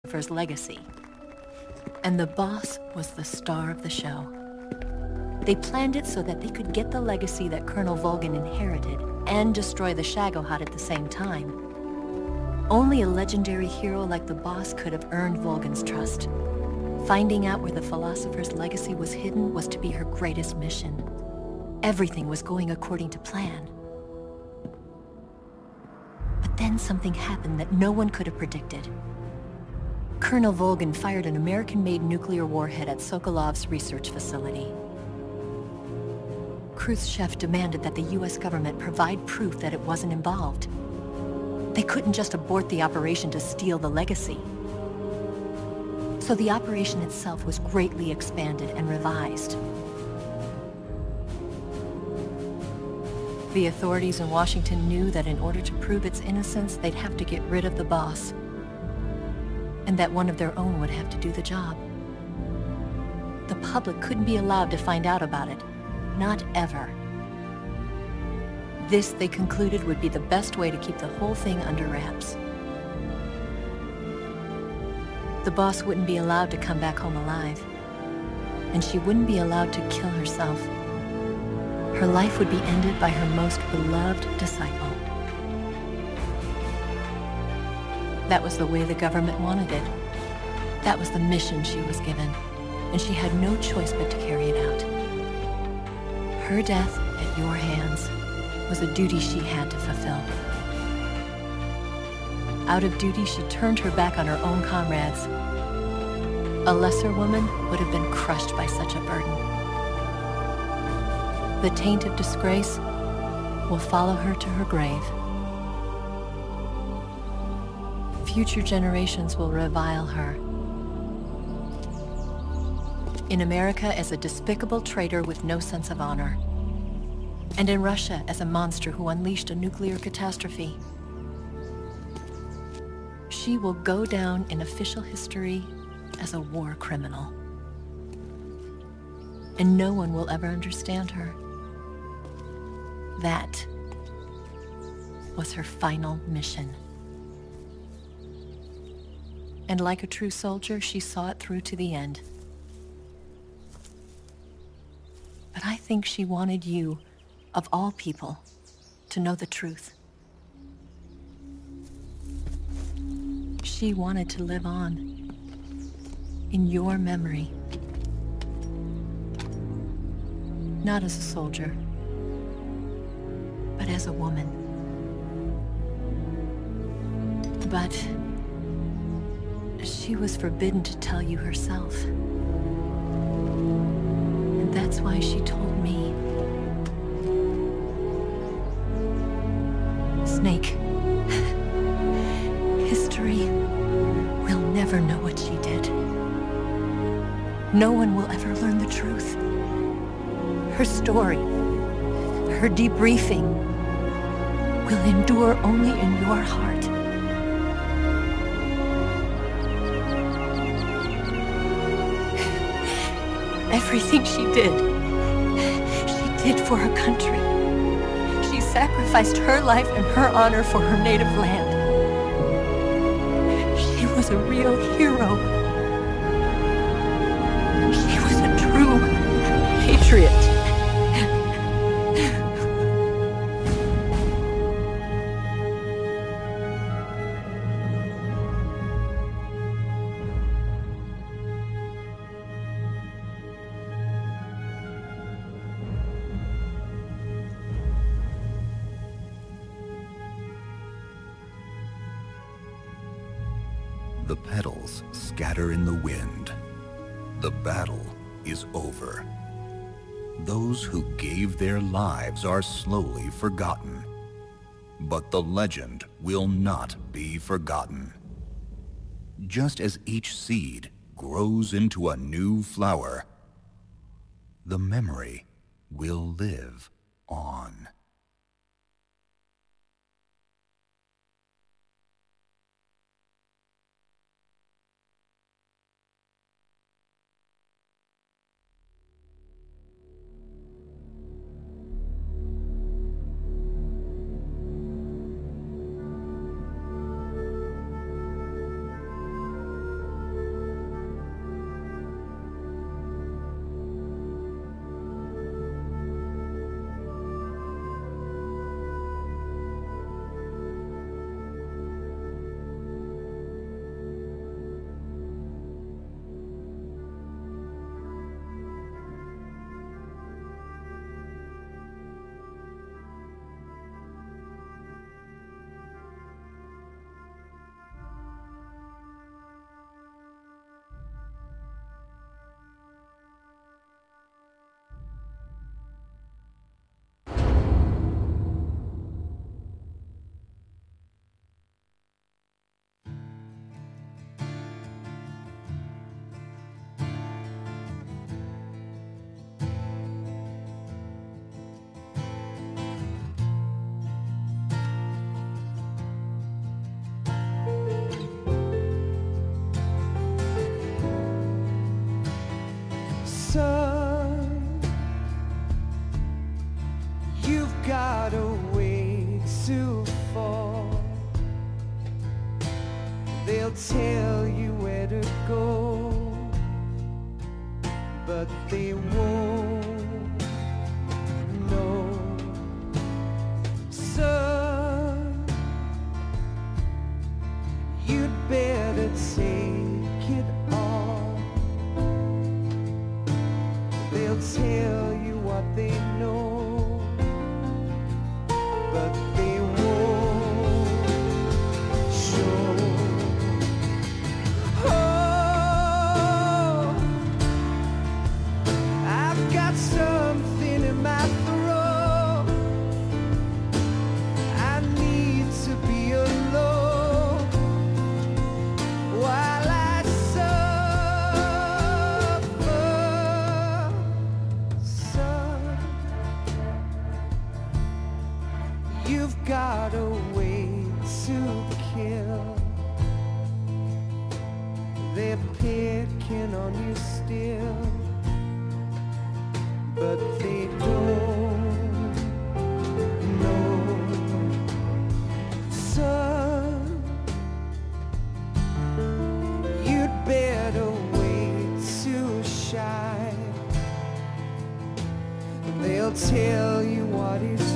philosopher's legacy. And the boss was the star of the show. They planned it so that they could get the legacy that Colonel Volgin inherited and destroy the Shagohod at the same time. Only a legendary hero like the boss could have earned Volgin's trust. Finding out where the philosopher's legacy was hidden was to be her greatest mission. Everything was going according to plan. But then something happened that no one could have predicted. Colonel Volgin fired an American-made nuclear warhead at Sokolov's research facility. Khrushchev demanded that the US government provide proof that it wasn't involved. They couldn't just abort the operation to steal the legacy. So the operation itself was greatly expanded and revised. The authorities in Washington knew that in order to prove its innocence, they'd have to get rid of the boss, and that one of their own would have to do the job. The public couldn't be allowed to find out about it. Not ever. This, they concluded, would be the best way to keep the whole thing under wraps. The boss wouldn't be allowed to come back home alive, and she wouldn't be allowed to kill herself. Her life would be ended by her most beloved disciple. That was the way the government wanted it. That was the mission she was given, and she had no choice but to carry it out. Her death at your hands was a duty she had to fulfill. Out of duty, she turned her back on her own comrades. A lesser woman would have been crushed by such a burden. The taint of disgrace will follow her to her grave. Future generations will revile her. In America as a despicable traitor with no sense of honor. And in Russia as a monster who unleashed a nuclear catastrophe. She will go down in official history as a war criminal. And no one will ever understand her. That was her final mission. And like a true soldier, she saw it through to the end. But I think she wanted you, of all people, to know the truth. She wanted to live on, in your memory. Not as a soldier, but as a woman. But she was forbidden to tell you herself. And that's why she told me. Snake, history will never know what she did. No one will ever learn the truth. Her story, her debriefing, will endure only in your heart. Everything she did for her country. She sacrificed her life and her honor for her native land. She was a real hero. She was a true patriot. The petals scatter in the wind. The battle is over. Those who gave their lives are slowly forgotten. But the legend will not be forgotten. Just as each seed grows into a new flower, the memory will live on. tell you where to go, but they won't know. Son, you'd better take it all. They'll tell you what they know, but they won't show. Oh, I've got something in my throat. I need to be alone while I suffer. Son, you've got a way to kill. They're picking on you still, but they don't know. Son, you'd better wait to shine. They'll tell you what is